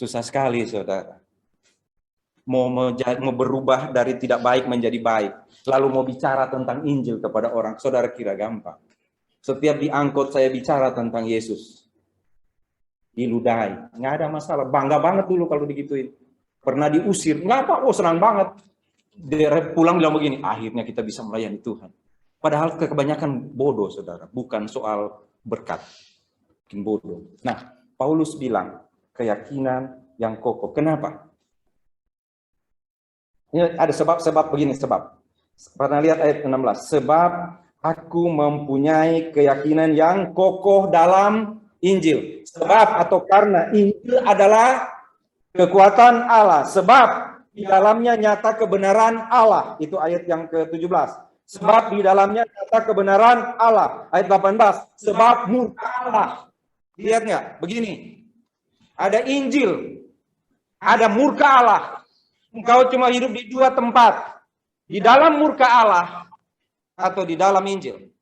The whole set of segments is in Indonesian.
Susah sekali, saudara. Mau berubah dari tidak baik menjadi baik. Lalu mau bicara tentang Injil kepada orang. Saudara kira gampang. Setiap di angkot saya bicara tentang Yesus. Diludahi. Nggak ada masalah. Bangga banget dulu kalau digituin. Pernah diusir. Ngapa? Oh, senang banget. Dia pulang bilang begini, akhirnya kita bisa melayani Tuhan. Padahal kebanyakan bodoh, saudara. Bukan soal berkat. Bikin bodoh. Nah, Paulus bilang, keyakinan yang kokoh. Kenapa? Ini ada sebab-sebab begini, sebab. Pernah lihat ayat 16. Sebab aku mempunyai keyakinan yang kokoh dalam Injil. Sebab atau karena Injil adalah kekuatan Allah. Sebab di dalamnya nyata kebenaran Allah. Itu ayat yang ke-17. Sebab di dalamnya nyata kebenaran Allah. Ayat 18. Sebab murka Allah. Lihat nggak? Begini. Ada Injil. Ada murka Allah. Engkau cuma hidup di dua tempat. Di dalam murka Allah atau di dalam Injil.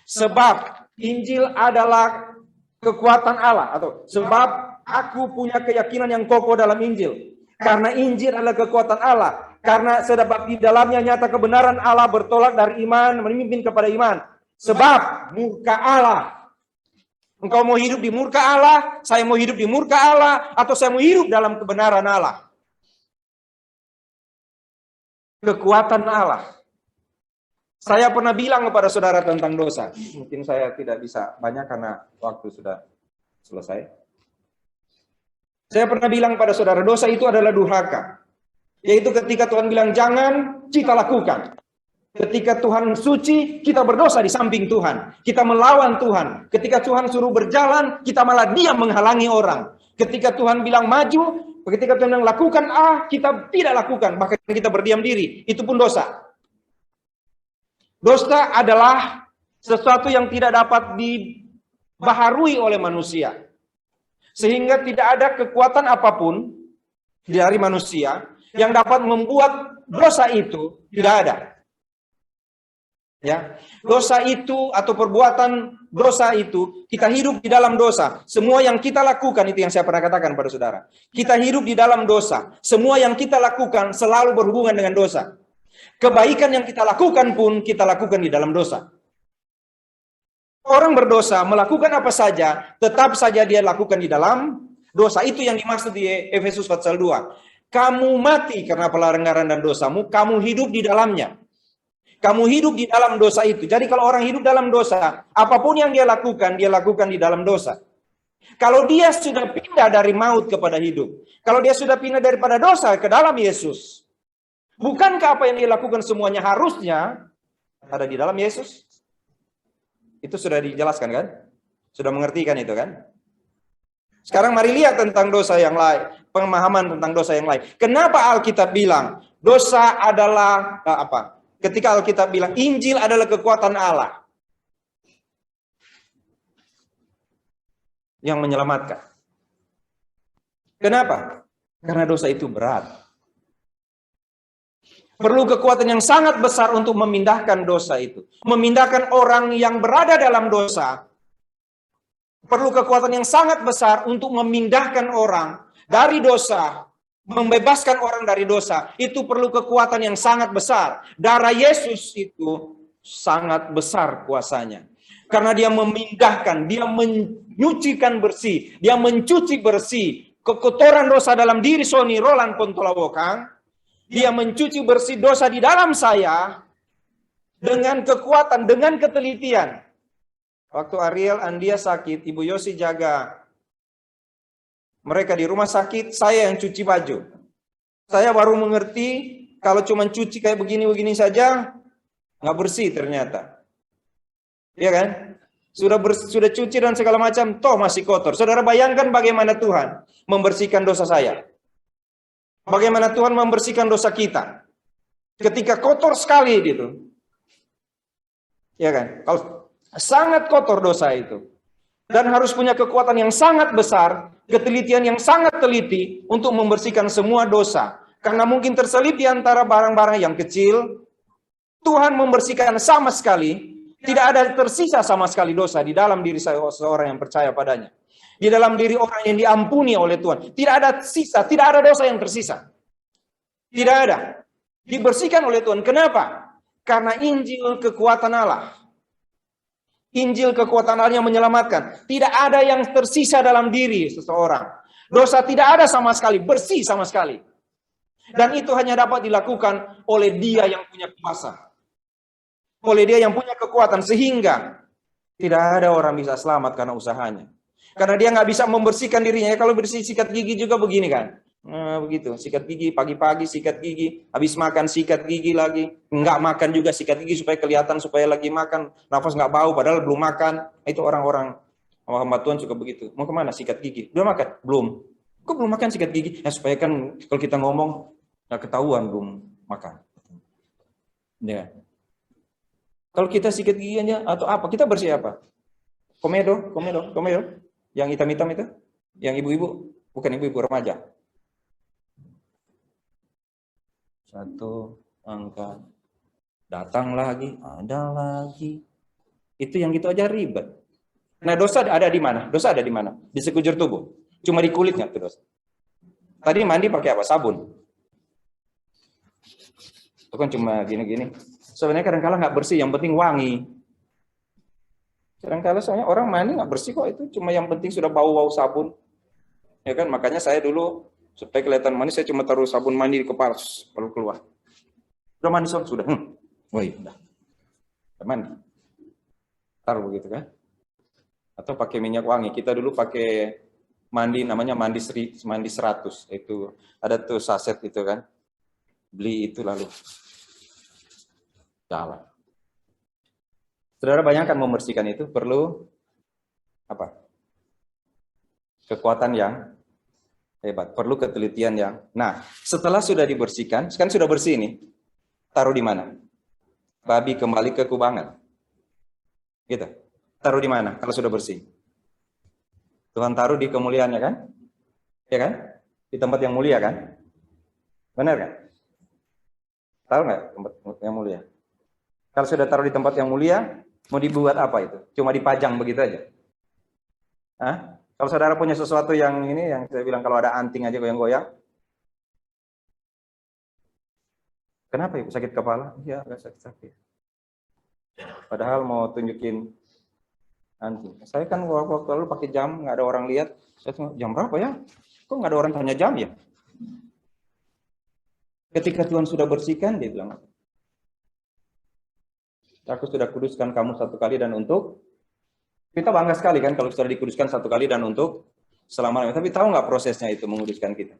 Sebab Injil adalah kekuatan Allah. Atau sebab aku punya keyakinan yang kokoh dalam Injil. Karena Injil adalah kekuatan Allah. Karena sebab di dalamnya nyata kebenaran Allah bertolak dari iman, memimpin kepada iman. Sebab murka Allah. Engkau mau hidup di murka Allah, saya mau hidup di murka Allah, atau saya mau hidup dalam kebenaran Allah. Kekuatan Allah. Saya pernah bilang kepada saudara tentang dosa. Mungkin saya tidak bisa banyak karena waktu sudah selesai. Saya pernah bilang pada saudara, dosa itu adalah durhaka. Yaitu ketika Tuhan bilang jangan, kita lakukan. Ketika Tuhan suci, kita berdosa di samping Tuhan. Kita melawan Tuhan. Ketika Tuhan suruh berjalan, kita malah diam menghalangi orang. Ketika Tuhan bilang maju, ketika Tuhan bilang lakukan A, kita tidak lakukan. Bahkan kita berdiam diri. Itu pun dosa. Dosa adalah sesuatu yang tidak dapat dibaharui oleh manusia. Sehingga tidak ada kekuatan apapun dari manusia yang dapat membuat dosa itu tidak ada. Ya, dosa itu atau perbuatan dosa itu, kita hidup di dalam dosa. Semua yang kita lakukan, itu yang saya pernah katakan pada saudara. Kita hidup di dalam dosa. Semua yang kita lakukan selalu berhubungan dengan dosa. Kebaikan yang kita lakukan pun kita lakukan di dalam dosa. Orang berdosa melakukan apa saja, tetap saja dia lakukan di dalam dosa. Itu yang dimaksud di Efesus pasal 2. Kamu mati karena pelanggaran dan dosamu, kamu hidup di dalamnya. Kamu hidup di dalam dosa itu. Jadi kalau orang hidup dalam dosa, apapun yang dia lakukan di dalam dosa. Kalau dia sudah pindah dari maut kepada hidup, kalau dia sudah pindah daripada dosa ke dalam Yesus, bukankah apa yang dia lakukan semuanya harusnya ada di dalam Yesus? Itu sudah dijelaskan kan? Sudah mengerti kan itu kan? Sekarang mari lihat tentang dosa yang lain, pemahaman tentang dosa yang lain. Kenapa Alkitab bilang dosa adalah apa? Ketika Alkitab bilang Injil adalah kekuatan Allah yang menyelamatkan. Kenapa? Karena dosa itu berat. Perlu kekuatan yang sangat besar untuk memindahkan dosa itu. Memindahkan orang yang berada dalam dosa. Perlu kekuatan yang sangat besar untuk memindahkan orang dari dosa. Membebaskan orang dari dosa. Itu perlu kekuatan yang sangat besar. Darah Yesus itu sangat besar kuasanya. Karena dia memindahkan, dia menyucikan bersih. Dia mencuci bersih kekotoran dosa dalam diri Soni Roland Pontolawokang. Dia mencuci bersih dosa di dalam saya dengan kekuatan, dengan ketelitian. Waktu Ariel Andia sakit, Ibu Yosi jaga mereka di rumah sakit, saya yang cuci baju. Saya baru mengerti kalau cuma cuci kayak begini-begini saja, nggak bersih ternyata. Iya kan? Sudah cuci dan segala macam, toh masih kotor. Saudara bayangkan bagaimana Tuhan membersihkan dosa saya. Bagaimana Tuhan membersihkan dosa kita. Ketika kotor sekali gitu. Ya kan? Kalau sangat kotor dosa itu. Dan harus punya kekuatan yang sangat besar, ketelitian yang sangat teliti untuk membersihkan semua dosa. Karena mungkin terselip di antara barang-barang yang kecil, Tuhan membersihkan sama sekali, tidak ada tersisa sama sekali dosa di dalam diri seorang yang percaya padanya. Di dalam diri orang yang diampuni oleh Tuhan. Tidak ada sisa, tidak ada dosa yang tersisa. Tidak ada. Dibersihkan oleh Tuhan. Kenapa? Karena Injil kekuatan Allah. Injil kekuatan Allah yang menyelamatkan. Tidak ada yang tersisa dalam diri seseorang. Dosa tidak ada sama sekali, bersih sama sekali. Dan itu hanya dapat dilakukan oleh Dia yang punya kuasa. Oleh Dia yang punya kekuatan. Sehingga tidak ada orang bisa selamat karena usahanya. Karena dia nggak bisa membersihkan dirinya. Kalau bersih sikat gigi juga begini kan. Nah, begitu. Sikat gigi, pagi-pagi sikat gigi. Habis makan sikat gigi lagi. Nggak makan juga sikat gigi supaya kelihatan, supaya lagi makan. Nafas nggak bau padahal belum makan. Itu orang-orang hamba Tuhan suka begitu. Mau kemana sikat gigi? Udah makan? Belum. Kok belum makan sikat gigi? Ya supaya kan kalau kita ngomong nggak ketahuan belum makan. Ya. Kalau kita sikat gigi aja atau apa? Kita bersih apa? Komedo. Yang hitam-hitam itu? Yang ibu-ibu? Bukan ibu-ibu, remaja. Satu, angkat. Datang lagi, ada lagi. Itu yang gitu aja ribet. Nah, dosa ada di mana? Dosa ada di mana? Di sekujur tubuh. Cuma di kulitnya itu dosa. Tadi mandi pakai apa? Sabun. Itu kan cuma gini-gini. Sebenarnya kadang-kala nggak bersih, yang penting wangi. Kadang-kala soalnya orang mandi nggak bersih kok, itu cuma yang penting sudah bau-bau sabun. Ya kan, makanya saya dulu supaya kelihatan mandi saya cuma taruh sabun mandi di kepala lalu keluar. Udah mandi sudah. Woi, udah. Udah mandi. Taruh begitu kan. Atau pakai minyak wangi. Kita dulu pakai mandi namanya mandi 100. Itu ada tuh saset itu kan. Beli itu lalu jalan. Saudara bayangkan membersihkan itu perlu apa? Kekuatan yang hebat, perlu ketelitian yang. Nah, setelah sudah dibersihkan, kan sudah bersih ini. Taruh di mana? Babi kembali ke kubangan. Gitu. Taruh di mana kalau sudah bersih? Tuhan taruh di kemuliaannya kan? Ya kan? Di tempat yang mulia kan? Benar kan? Tahu nggak tempat yang mulia? Kalau sudah taruh di tempat yang mulia, mau dibuat apa itu? Cuma dipajang begitu aja? Hah? Kalau saudara punya sesuatu yang ini, yang saya bilang kalau ada anting aja goyang-goyang. Kenapa ibu sakit kepala? Iya, agak sakit-sakit. Padahal mau tunjukin anting. Saya kan waktu lalu pakai jam, nggak ada orang lihat. Saya tanya, jam berapa ya? Kok nggak ada orang tanya jam ya? Ketika Tuhan sudah bersihkan, dia bilang, aku sudah kuduskan kamu satu kali dan untuk, kita bangga sekali kan kalau sudah dikuduskan satu kali dan untuk selama-lamanya. Tapi tahu nggak prosesnya itu menguduskan kita?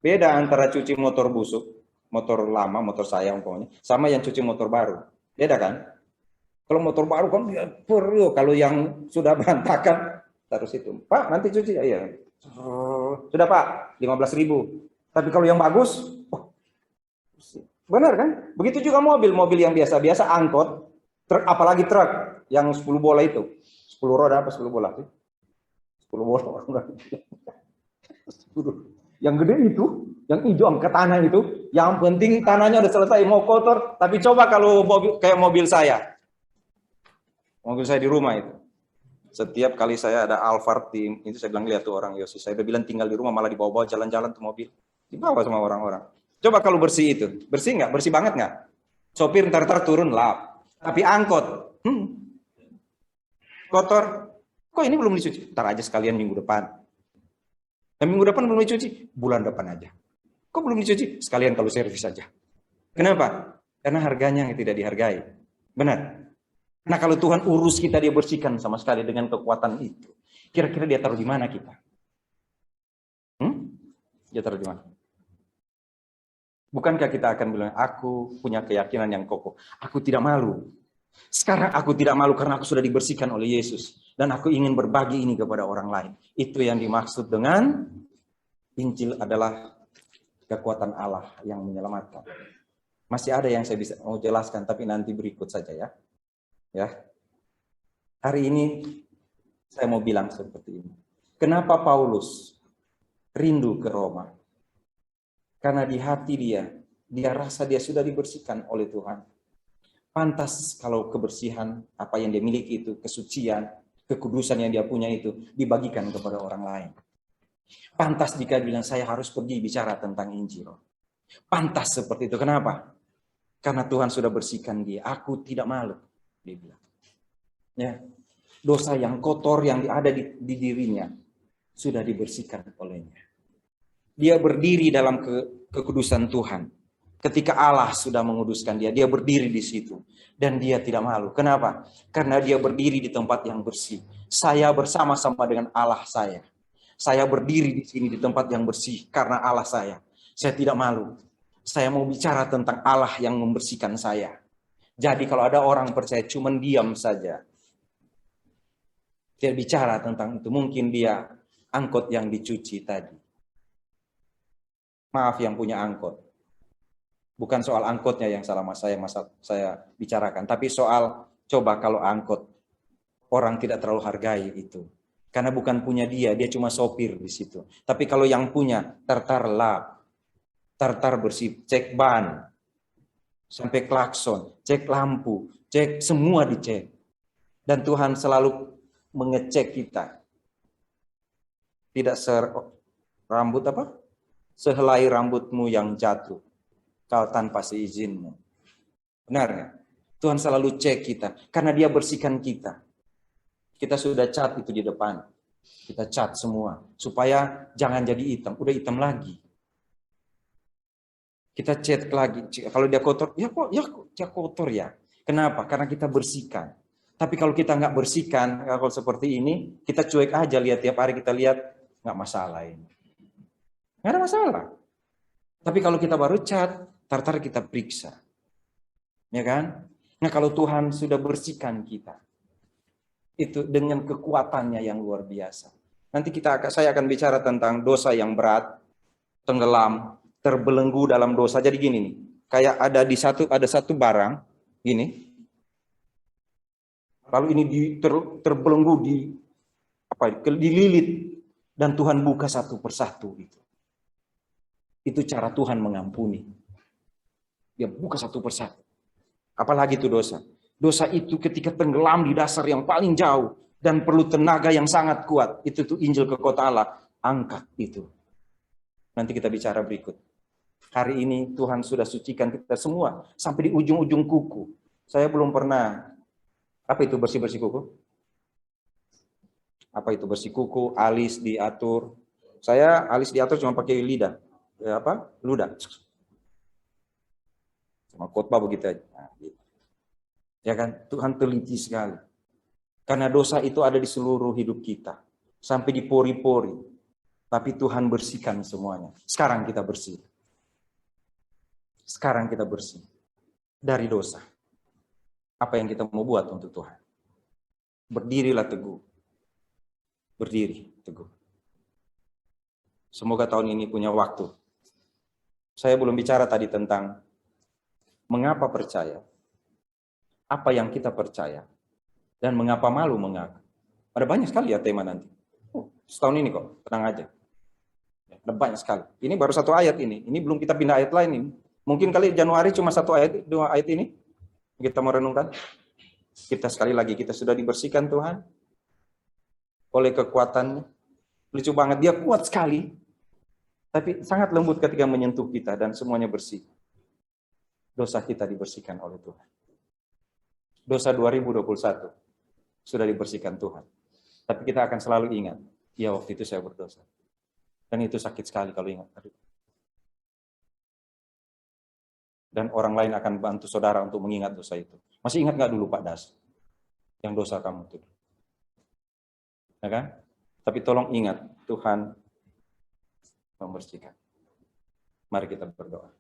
Beda antara cuci motor busuk, motor lama, motor saya umpamanya, sama yang cuci motor baru. Beda kan? Kalau motor baru kan dia perlu, kalau yang sudah berantakan, taruh situ. Pak, nanti cuci. Iya. Sudah Pak, 15.000. Tapi kalau yang bagus, benar kan? Begitu juga mobil yang biasa-biasa, angkot, truk, apalagi truk yang 10 bola itu. 10 roda apa 10 bola? 10 bola. Yang gede itu, yang hijau angkat tanah itu, yang penting tanahnya udah selesai, mau kotor. Tapi coba kalau kayak mobil saya. Mobil saya di rumah itu. Setiap kali saya ada Alphard itu saya bilang, lihat tuh orang Yosi. Saya udah bilang tinggal di rumah malah dibawa-bawa jalan-jalan tuh mobil. Dibawa sama orang-orang. Coba kalau bersih itu. Bersih nggak? Bersih banget nggak? Sopir ntar turun lap. Tapi angkot. Kotor. Kok ini belum dicuci? Ntar aja sekalian minggu depan. Dan minggu depan belum dicuci? Bulan depan aja. Kok belum dicuci? Sekalian kalau servis aja. Kenapa? Karena harganya yang tidak dihargai. Benar? Nah kalau Tuhan urus kita, dia bersihkan sama sekali dengan kekuatan itu. Kira-kira dia taruh di mana kita? Dia taruh di mana? Bukankah kita akan bilang, aku punya keyakinan yang kokoh. Aku tidak malu. Sekarang aku tidak malu karena aku sudah dibersihkan oleh Yesus. Dan aku ingin berbagi ini kepada orang lain. Itu yang dimaksud dengan Injil adalah kekuatan Allah yang menyelamatkan. Masih ada yang saya bisa mau jelaskan, tapi nanti berikut saja ya. Ya. Hari ini saya mau bilang seperti ini. Kenapa Paulus rindu ke Roma? Karena di hati dia rasa dia sudah dibersihkan oleh Tuhan. Pantas kalau kebersihan, apa yang dia miliki itu, kesucian, kekudusan yang dia punya itu dibagikan kepada orang lain. Pantas jika bilang saya harus pergi bicara tentang Injil. Pantas seperti itu. Kenapa? Karena Tuhan sudah bersihkan dia. Aku tidak malu, dia bilang. Ya, dosa yang kotor yang ada di dirinya sudah dibersihkan olehnya. Dia berdiri dalam kekudusan Tuhan. Ketika Allah sudah menguduskan dia, dia berdiri di situ. Dan dia tidak malu. Kenapa? Karena dia berdiri di tempat yang bersih. Saya bersama-sama dengan Allah saya. Saya berdiri di sini di tempat yang bersih karena Allah saya. Saya tidak malu. Saya mau bicara tentang Allah yang membersihkan saya. Jadi kalau ada orang percaya cuma diam saja. Tidak bicara tentang itu. Mungkin dia angkot yang dicuci tadi. Maaf yang punya angkot. Bukan soal angkotnya yang salah saya bicarakan. Tapi soal coba kalau angkot. Orang tidak terlalu hargai itu. Karena bukan punya dia cuma sopir di situ. Tapi kalau yang punya, tartar lap, tartar bersih, cek ban, sampai klakson, cek lampu, cek semua dicek. Dan Tuhan selalu mengecek kita. Tidak rambut apa? Sehelai rambutmu yang jatuh, kau tanpa seizinmu. Benar ya? Tuhan selalu cek kita, karena dia bersihkan kita. Kita sudah cat itu di depan. Kita cat semua. Supaya jangan jadi hitam. Udah hitam lagi. Kita cat lagi. Kalau dia kotor, ya kotor ya. Kenapa? Karena kita bersihkan. Tapi kalau kita nggak bersihkan, kalau seperti ini, kita cuek aja lihat tiap hari kita lihat, nggak masalah ini. Nggak ada masalah. Tapi kalau kita baru cat, tar kita periksa. Ya kan? Nah kalau Tuhan sudah bersihkan kita, itu dengan kekuatannya yang luar biasa. Nanti saya akan bicara tentang dosa yang berat, tenggelam, terbelenggu dalam dosa. Jadi gini nih, kayak ada satu barang gini. Lalu ini terbelenggu dililit dan Tuhan buka satu persatu itu. Itu cara Tuhan mengampuni. Dia buka satu persatu. Apalagi itu dosa. Dosa itu ketika tenggelam di dasar yang paling jauh dan perlu tenaga yang sangat kuat. Itu tuh Injil ke kota Allah. Angkat itu. Nanti kita bicara berikut. Hari ini Tuhan sudah sucikan kita semua. Sampai di ujung-ujung kuku. Saya belum pernah. Apa itu bersih-bersih kuku? Apa itu bersih kuku? Alis diatur. Saya alis diatur cuma pakai lidah. Ludah. Sama khotbah begitu aja. Nah, gitu. Ya kan, Tuhan teliti sekali. Karena dosa itu ada di seluruh hidup kita. Sampai di pori-pori. Tapi Tuhan bersihkan semuanya. Sekarang kita bersih. Sekarang kita bersih. Dari dosa. Apa yang kita mau buat untuk Tuhan? Berdirilah teguh. Berdiri teguh. Semoga tahun ini punya waktu. Saya belum bicara tadi tentang mengapa percaya. Apa yang kita percaya, dan mengapa malu mengaku. Ada banyak sekali ya tema nanti. Setahun ini kok, tenang aja. Ada banyak sekali. Ini baru satu ayat ini. Ini belum kita pindah ayat lain ini. Mungkin kali Januari cuma satu ayat, dua ayat ini. Kita mau renungkan. Kita sekali lagi, kita sudah dibersihkan Tuhan. Oleh kekuatannya. Lucu banget, dia kuat sekali. Tapi sangat lembut ketika menyentuh kita dan semuanya bersih. Dosa kita dibersihkan oleh Tuhan. Dosa 2021 sudah dibersihkan Tuhan. Tapi kita akan selalu ingat, ya waktu itu saya berdosa. Dan itu sakit sekali kalau ingat. Dan orang lain akan bantu saudara untuk mengingat dosa itu. Masih ingat nggak dulu Pak Das? Yang dosa kamu itu. Ya kan? Tapi tolong ingat, Tuhan membersihkan. Mari kita berdoa.